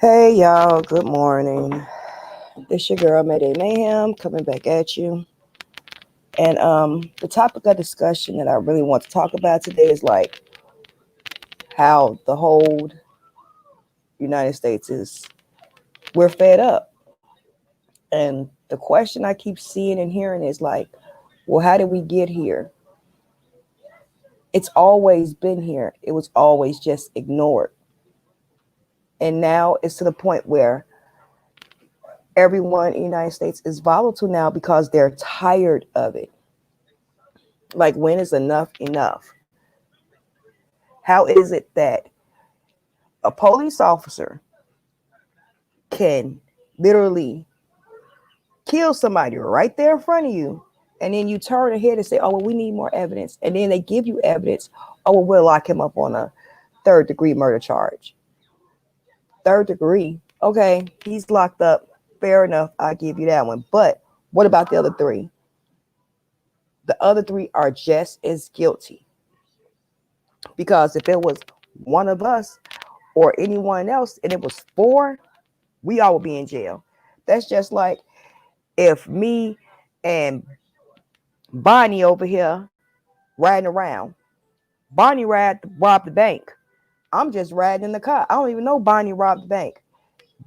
Hey y'all, good morning. This your girl Mayday Mayhem coming back at you. And the topic of discussion that I really want to talk about today is like how the whole United States is we're fed up. And the question I keep seeing and hearing is like, well, how did we get here? It's always been here. It was always just ignored. And now it's to the point where everyone in the United States is volatile now because they're tired of it. Like, when is enough enough? How is it that a police officer can literally kill somebody right there in front of you, and then you turn ahead and say, oh, well, we need more evidence. And then they give you evidence. Oh, well, we'll lock him up on a third-degree murder charge. Third degree. Okay, he's locked up. Fair enough. I'll give you that one. But what about the other three? The other three are just as guilty. Because if it was one of us or anyone else and it was four, we all would be in jail. That's just like if me and Bonnie over here riding around. Bonnie robbed the bank. I'm just riding in the car. I don't even know Bonnie robbed the bank.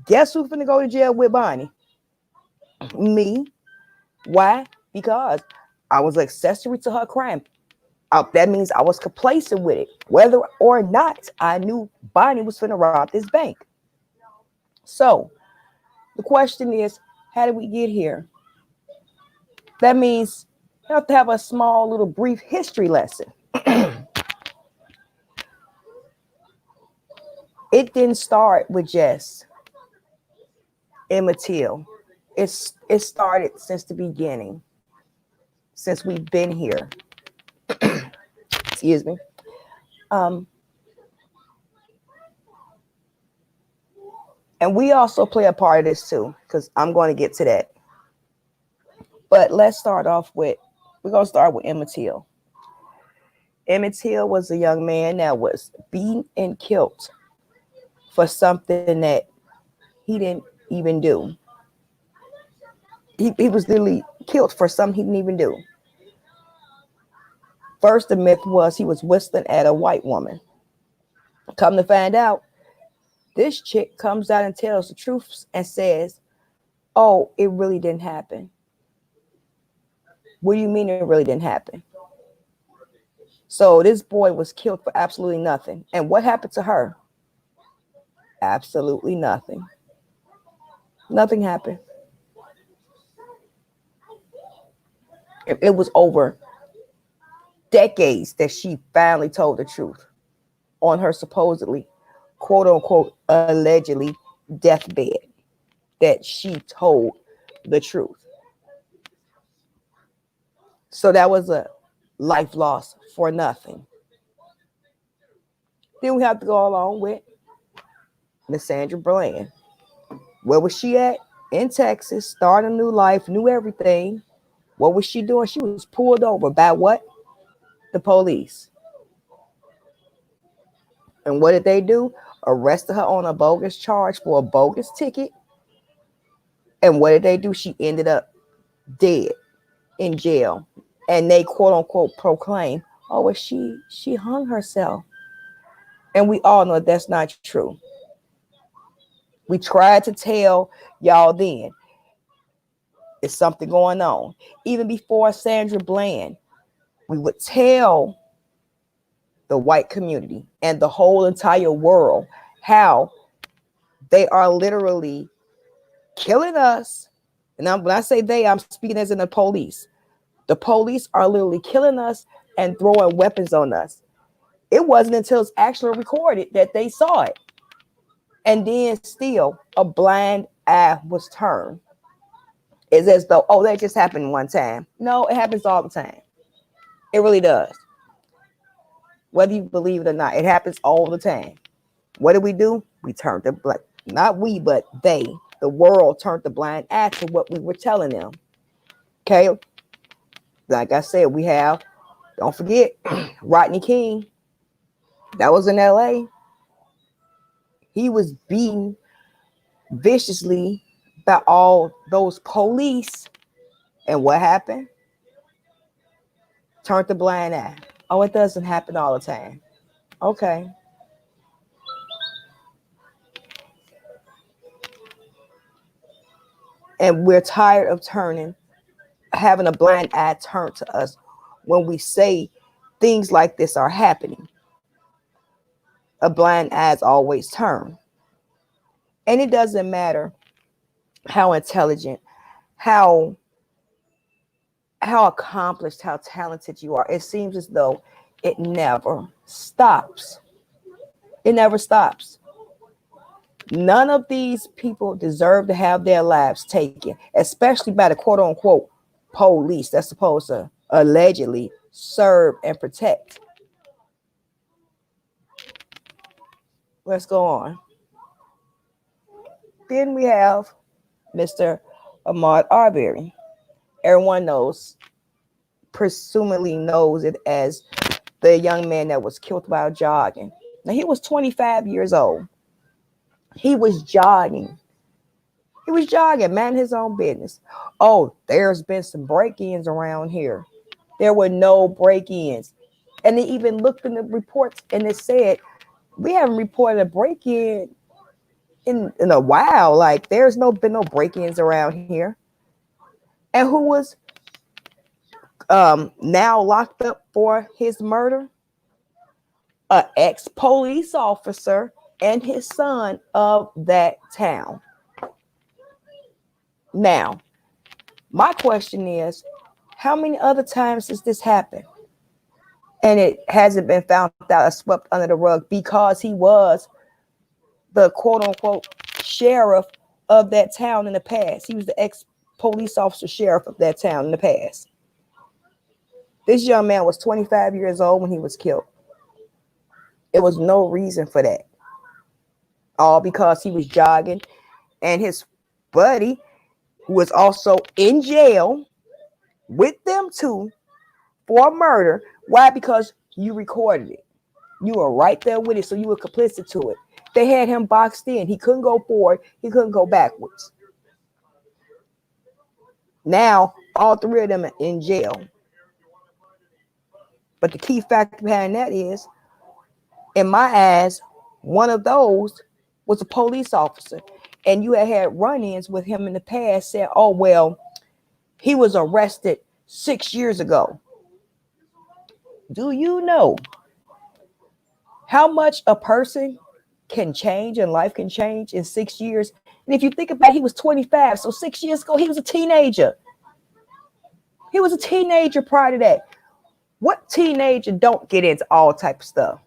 Guess who's finna go to jail with Bonnie? Me. Why? Because I was accessory to her crime. That means I was complacent with it. Whether or not I knew Bonnie was finna rob this bank. So the question is, how did we get here? That means you have to have a small little brief history lesson. It didn't start with just Emmett Till. It started since the beginning, since we've been here. Excuse me. And we also play a part of this too, because I'm going to get to that. But let's start off with, we're going to start with Emmett Till. Emmett Till was a young man that was beaten and killed for something that he didn't even do. He was literally killed for something he didn't even do. First, the myth was he was whistling at a white woman. Come to find out, this chick comes out and tells the truth and says, oh, it really didn't happen. What do you mean it really didn't happen? So this boy was killed for absolutely nothing. And what happened to her? Absolutely nothing. Nothing happened. It was over decades that she finally told the truth on her supposedly, quote unquote, allegedly deathbed, that she told the truth. So that was a life loss for nothing. Then we have to go along with Miss Sandra Bland. Where was she at? In Texas, starting a new life, knew everything. What was she doing? She was pulled over by what? The police. And what did they do? Arrested her on a bogus charge for a bogus ticket. And what did they do? She ended up dead in jail. And they quote unquote proclaim, oh, well, she hung herself. And we all know that's not true. We tried to tell y'all then, it's something going on. Even before Sandra Bland, we would tell the white community and the whole entire world how they are literally killing us. And when I say they, I'm speaking as in the police. The police are literally killing us and throwing weapons on us. It wasn't until it's actually recorded that they saw it. And then still a blind eye was turned. It's as though, oh, that just happened one time. No, it happens all the time. It really does. Whether you believe it or not, it happens all the time. What did we do? We turned the blind, not we, but they, the world turned the blind eye to what we were telling them. Okay. Like I said, we have, don't forget, Rodney King. That was in LA. He was beaten viciously by all those police. And what happened? Turned the blind eye. Oh, it doesn't happen all the time. Okay. And we're tired of having a blind eye turned to us when we say things like this are happening. A blind eye is always turned. And it doesn't matter how intelligent, how accomplished, how talented you are. It seems as though it never stops. It never stops. None of these people deserve to have their lives taken, especially by the quote unquote police that's supposed to allegedly serve and protect. Let's go on. Then we have Mr. Ahmaud Arbery. Everyone presumably knows it as the young man that was killed while jogging. Now, he was 25 years old. He was jogging. He was jogging, man, his own business. Oh, there's been some break-ins around here. There were no break-ins. And they even looked in the reports and it said, we haven't reported a break-in in a while. Like, there's been no break-ins around here. And who was now locked up for his murder? An ex-police officer and his son of that town. Now, my question is, how many other times has this happened? And it hasn't been found out or swept under the rug because he was the quote unquote sheriff of that town in the past. He was the ex-police officer sheriff of that town in the past. This young man was 25 years old when he was killed. It was no reason for that. All because he was jogging and his buddy, who was also in jail with them too for murder. Why? Because you recorded it. You were right there with it, so you were complicit to it. They had him boxed in. He couldn't go forward. He couldn't go backwards. Now, all three of them are in jail. But the key factor behind that is, in my eyes, one of those was a police officer. And you had run-ins with him in the past, said, oh, well, he was arrested 6 years ago. Do you know how much a person can change and life can change in 6 years? And if you think about it, he was 25. So 6 years ago, he was a teenager. He was a teenager prior to that. What teenager don't get into all type of stuff?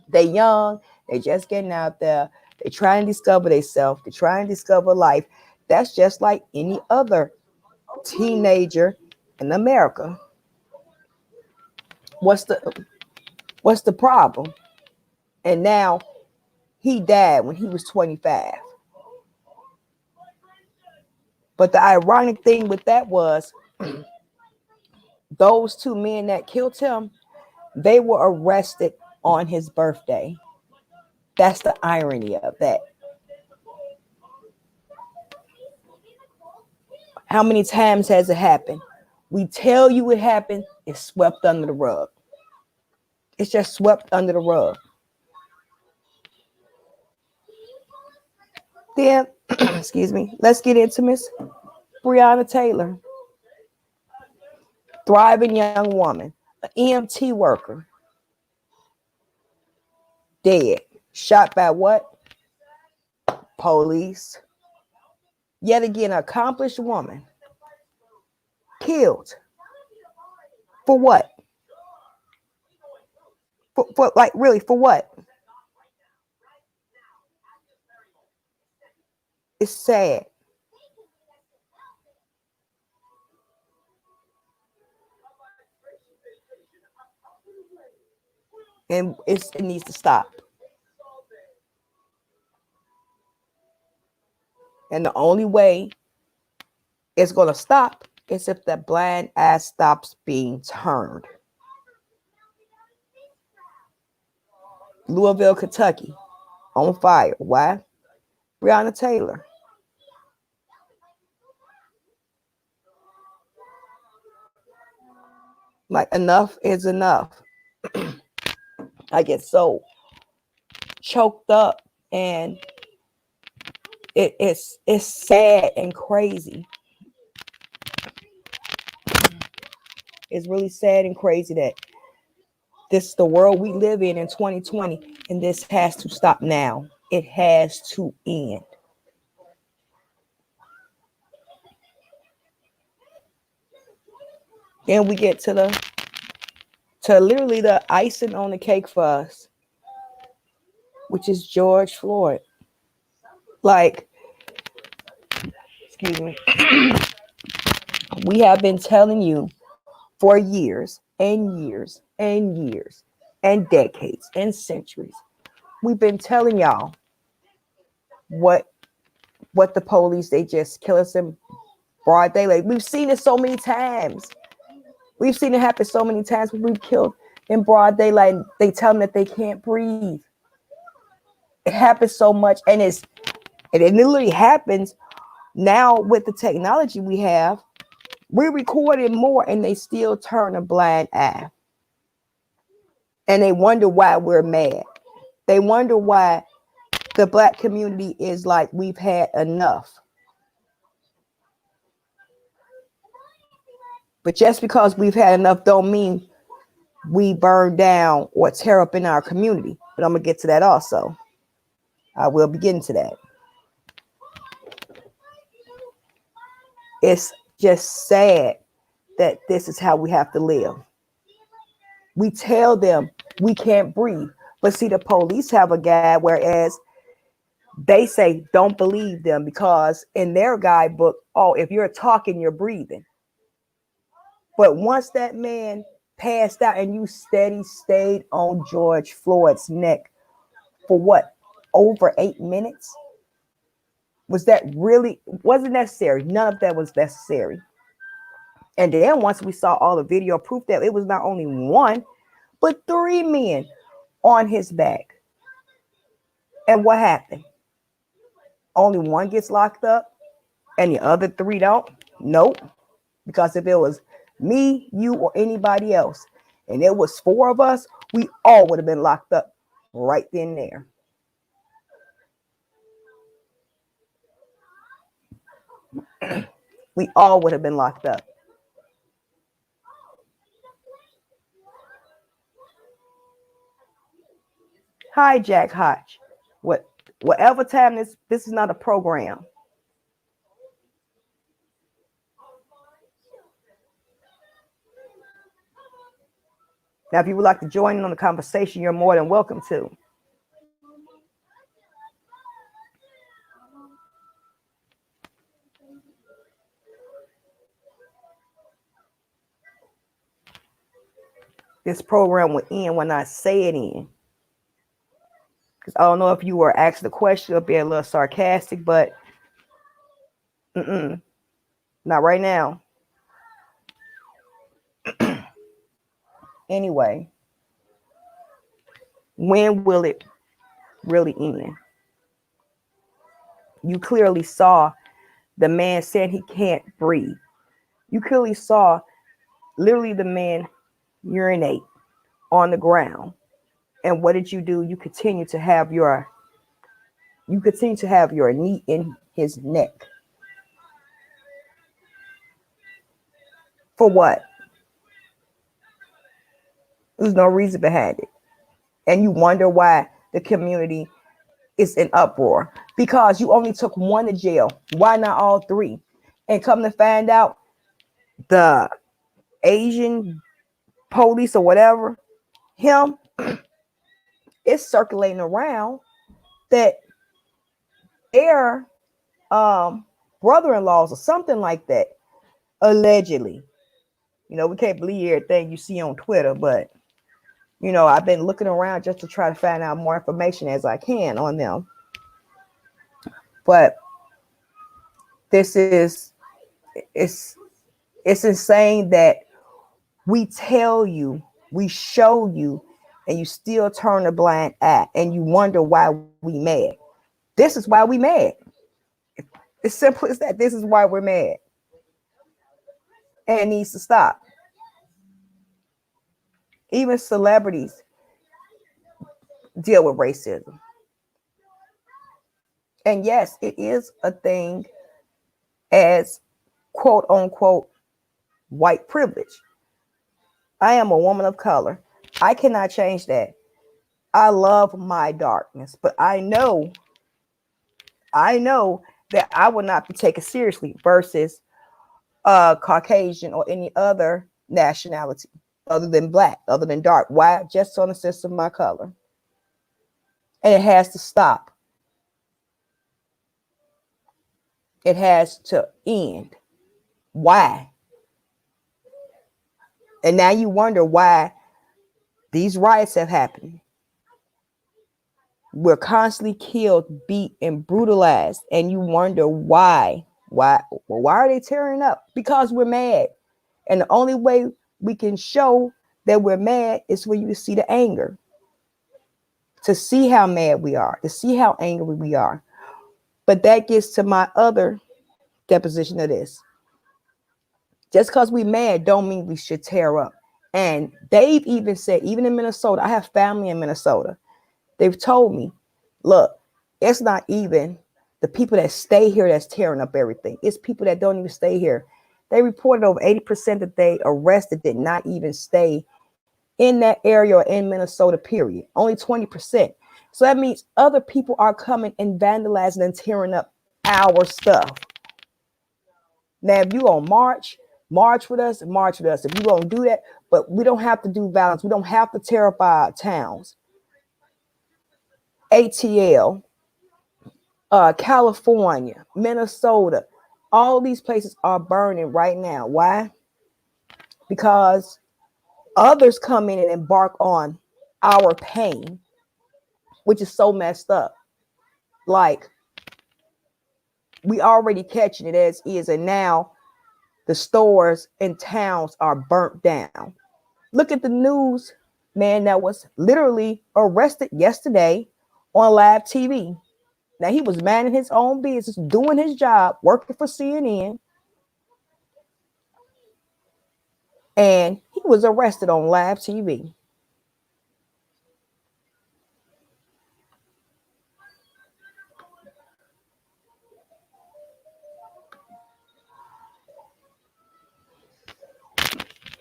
They young, they just getting out there. They trying to discover themselves. They trying to discover life. That's just like any other teenager in America. What's the problem? And now he died when he was 25. But the ironic thing with that was those two men that killed him, they were arrested on his birthday. That's the irony of that. How many times has it happened? We tell you it happened, it's swept under the rug. It's just swept under the rug. Then, excuse me, let's get into Miss Breonna Taylor. Thriving young woman, an EMT worker, dead. Shot by what? Police. Yet again, an accomplished woman, killed. For what? For like, really, for what? It's sad. And it needs to stop. And the only way it's going to stop is if the blind eye stops being turned. Louisville, Kentucky, on fire. Why? Breonna Taylor. Like enough is enough. I get so choked up, and it's sad and crazy. It's really sad and crazy that this is the world we live in 2020, and this has to stop now. It has to end. Then we get to literally the icing on the cake for us, which is George Floyd. Like, excuse me, we have been telling you for years and years and years and decades and centuries. We've been telling y'all what the police, they just kill us in broad daylight. We've seen it so many times. We've seen it happen so many times. We've killed in broad daylight. They tell them that they can't breathe. It happens so much, and it literally happens now with the technology we have. We're recording more, and they still turn a blind eye. And they wonder why we're mad. They wonder why the Black community is like, we've had enough. But just because we've had enough don't mean we burn down or tear up in our community. But I'm going to get to that also. I will be getting to that. It's just sad that this is how we have to live. We tell them we can't breathe. But see, the police have a guide, whereas they say don't believe them, because in their guidebook, oh, if you're talking, you're breathing. But once that man passed out and you stayed on George Floyd's neck for what, over 8 minutes? Wasn't necessary. None of that was necessary. And then once we saw all the video proof that it was not only one, but 3 men on his back. And what happened? Only one gets locked up and the other 3 don't? Nope. Because if it was me, you, or anybody else, and it was 4 of us, we all would have been locked up right then and there. We all would have been locked up. Hi, Jack Hodge. Whatever time this is not a program. Now, if you would like to join in on the conversation, you're more than welcome to. This program will end when I say it in. Because I don't know if you were asking the question or being a little sarcastic, but not right now. Anyway, when will it really end? You clearly saw the man said he can't breathe. You clearly saw literally the man urinate on the ground. And what did you do? You continue to have your knee in his neck. For what? There's no reason behind it. And you wonder why the community is in uproar. Because you only took one to jail. Why not all 3? And come to find out, the Asian police or whatever, him, is circulating around that their brother-in-laws or something like that, allegedly. We can't believe everything you see on Twitter, but I've been looking around just to try to find out more information as I can on them. But this is it's insane that we tell you, we show you, and you still turn a blind eye, and you wonder why we mad. This is why we mad. It's simple as that. This is why we're mad. And it needs to stop. Even celebrities deal with racism. And yes, it is a thing as quote unquote white privilege. I am a woman of color. I cannot change that. I love my darkness, but I know that I will not be taken seriously versus Caucasian or any other nationality other than black, other than dark. Why? Just on the sense of my color. And it has to stop. It has to end. Why? And now you wonder why these riots have happened. We're constantly killed, beat, and brutalized. And you wonder why. Why are they tearing up? Because we're mad. And the only way we can show that we're mad is for you to see the anger. To see how mad we are. To see how angry we are. But that gets to my other deposition of this. Just because we mad don't mean we should tear up. And they've even said, even in Minnesota, I have family in Minnesota. They've told me, look, it's not even the people that stay here that's tearing up everything. It's people that don't even stay here. They reported over 80% that they arrested did not even stay in that area or in Minnesota, period. Only 20%. So that means other people are coming and vandalizing and tearing up our stuff. Now, if you gonna march with us, march with us. If you gonna do that, but we don't have to do violence. We don't have to tear up our towns. ATL, California, Minnesota, all these places are burning right now. Why? Because others come in and embark on our pain, which is so messed up. Like, we already catching it as is, and now the stores and towns are burnt down. Look at the news man that was literally arrested yesterday on live TV. Now, he was minding his own business, doing his job, working for CNN, and he was arrested on live TV.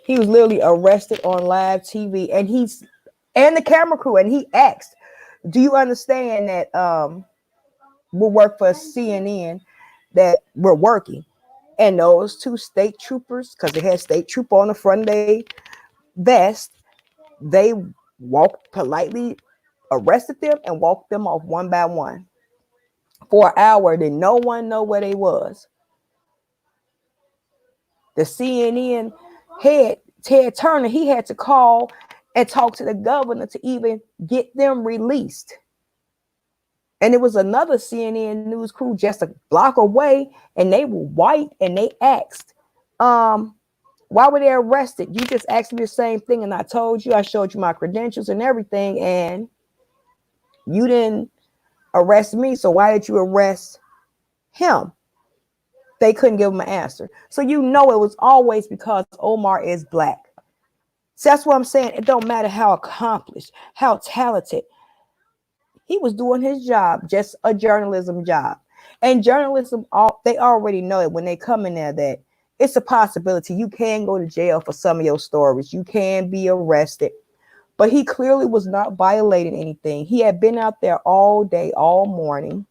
He was literally arrested on live TV, and the camera crew, and he asked, do you understand that we'll work for CNN, that we're working? And those two state troopers, because they had state trooper on the front of their vest, they walked politely, arrested them, and walked them off one by one. For an hour, did no one know where they was. The CNN head, Ted Turner, he had to call and talk to the governor to even get them released. And it was another CNN news crew just a block away, and they were white, and they asked, why were they arrested? You just asked me the same thing, and I told you, I showed you my credentials and everything, and you didn't arrest me, so why did you arrest him? They couldn't give him an answer. So you know it was always because Omar is black. So that's what I'm saying. It don't matter how accomplished, how talented. He was doing his job, just a journalism job. And journalism, they already know it when they come in there that it's a possibility. You can go to jail for some of your stories. You can be arrested. But he clearly was not violating anything. He had been out there all day, all morning.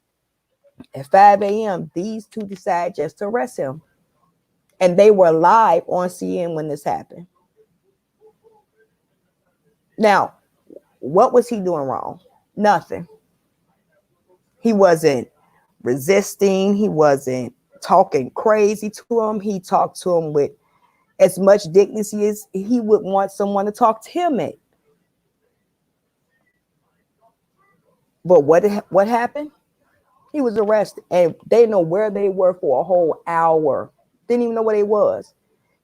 At 5 a.m., these two decided just to arrest him. And they were live on CNN when this happened. Now, what was he doing wrong? Nothing. He wasn't resisting. He wasn't talking crazy to him. He talked to him with as much dignity as he would want someone to talk to him at. But what happened? He was arrested, and they didn't know where they were for a whole hour. Didn't even know where they was.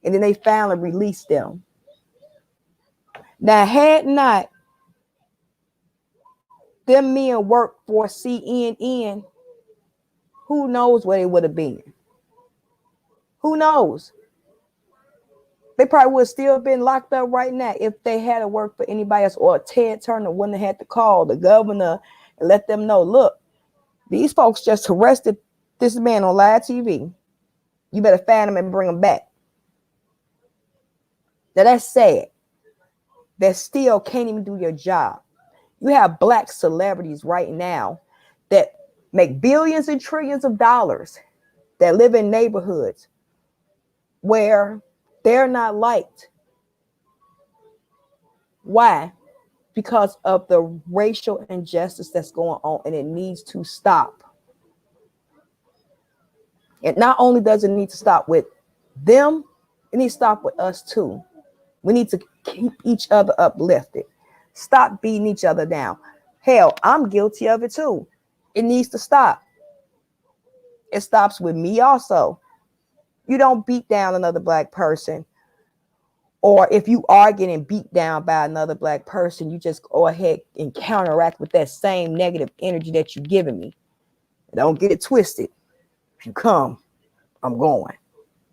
And then they finally released them. Now, had not them men worked for CNN who knows where they would have been? Who knows? They probably would have still been locked up right now if they had to work for anybody else, or Ted Turner wouldn't have had to call the governor and let them know, look, these folks just arrested this man on live TV. You better find him and bring him back. Now that's sad. That still can't even do your job. You have black celebrities right now that make billions and trillions of dollars that live in neighborhoods where they're not liked. Why? Because of the racial injustice that's going on, and it needs to stop. And not only does it need to stop with them, it needs to stop with us too. We need to keep each other uplifted. Stop beating each other down. Hell, I'm guilty of it too. It needs to stop. It stops with me also. You don't beat down another black person. Or if you are getting beat down by another black person, you just go ahead and counteract with that same negative energy that you're giving me. Don't get it twisted. If you come, I'm going.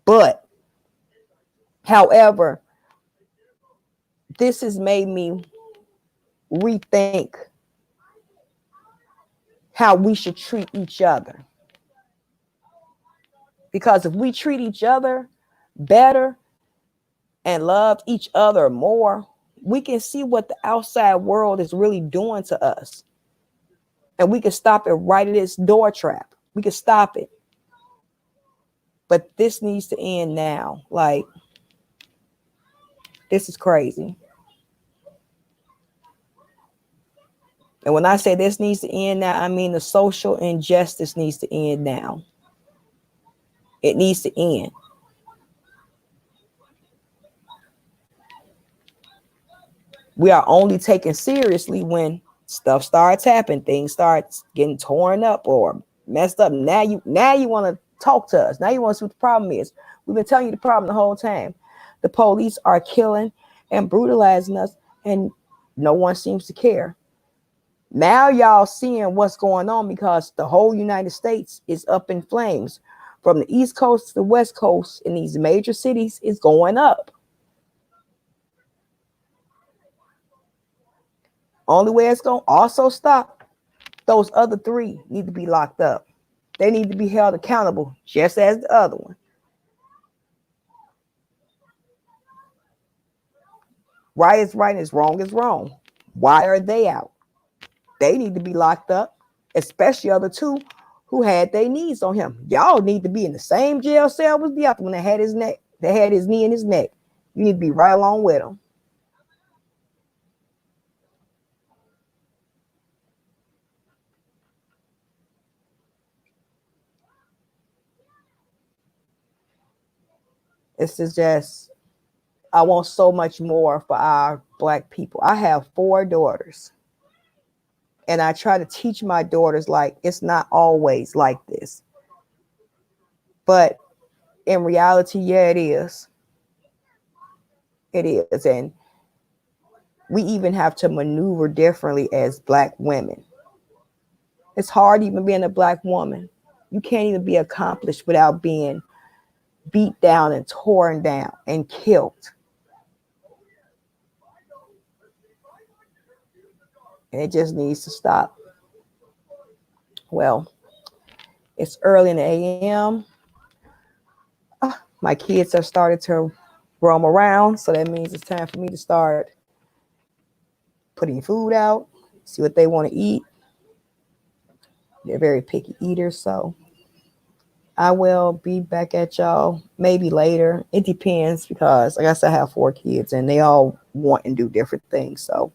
But, however, this has made me rethink how we should treat each other. Because if we treat each other better and love each other more, we can see what the outside world is really doing to us. And we can stop it right at its door trap. We can stop it. But this needs to end now. Like, this is crazy. And when I say this needs to end now, I mean the social injustice needs to end now. It needs to end. We are only taken seriously when stuff starts happening, things start getting torn up or messed up. Now you want to talk to us. Now you want to see what the problem is. We've been telling you the problem the whole time. The police are killing and brutalizing us, and no one seems to care. Now y'all seeing what's going on because the whole United States is up in flames. From the East Coast to the West Coast in these major cities is going up. Only way it's going to also stop, those other three need to be locked up. They need to be held accountable just as the other one. Right is right and wrong is wrong. Why are they out? They need to be locked up, especially other two who had their knees on him. Y'all need to be in the same jail cell with the other one that had his neck, that had his knee in his neck. You need to be right along with him. This is just, I want so much more for our black people. I have 4 daughters. And I try to teach my daughters, like, it's not always like this. But in reality, yeah, it is. It is. And we even have to maneuver differently as black women. It's hard even being a black woman. You can't even be accomplished without being beat down and torn down and killed. And it just needs to stop. Well, it's early in the a.m. My kids have started to roam around, so that means it's time for me to start putting food out, see what they want to eat. They're very picky eaters, so I will be back at y'all maybe later. It depends because, like I said, I have 4 kids and they all want and do different things. So,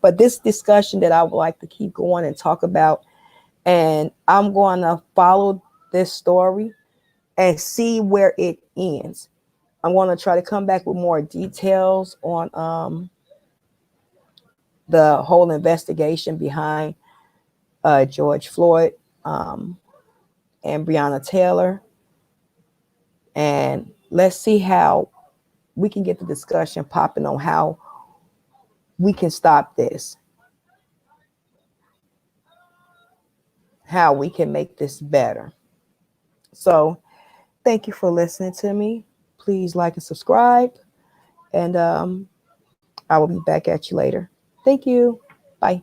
but this discussion that I would like to keep going and talk about, and I'm going to follow this story and see where it ends. I'm going to try to come back with more details on the whole investigation behind George Floyd and Breonna Taylor. And let's see how we can get the discussion popping on how we can stop this, how we can make this better. So thank you for listening to me. Please like and subscribe. And I will be back at you later. Thank you. Bye.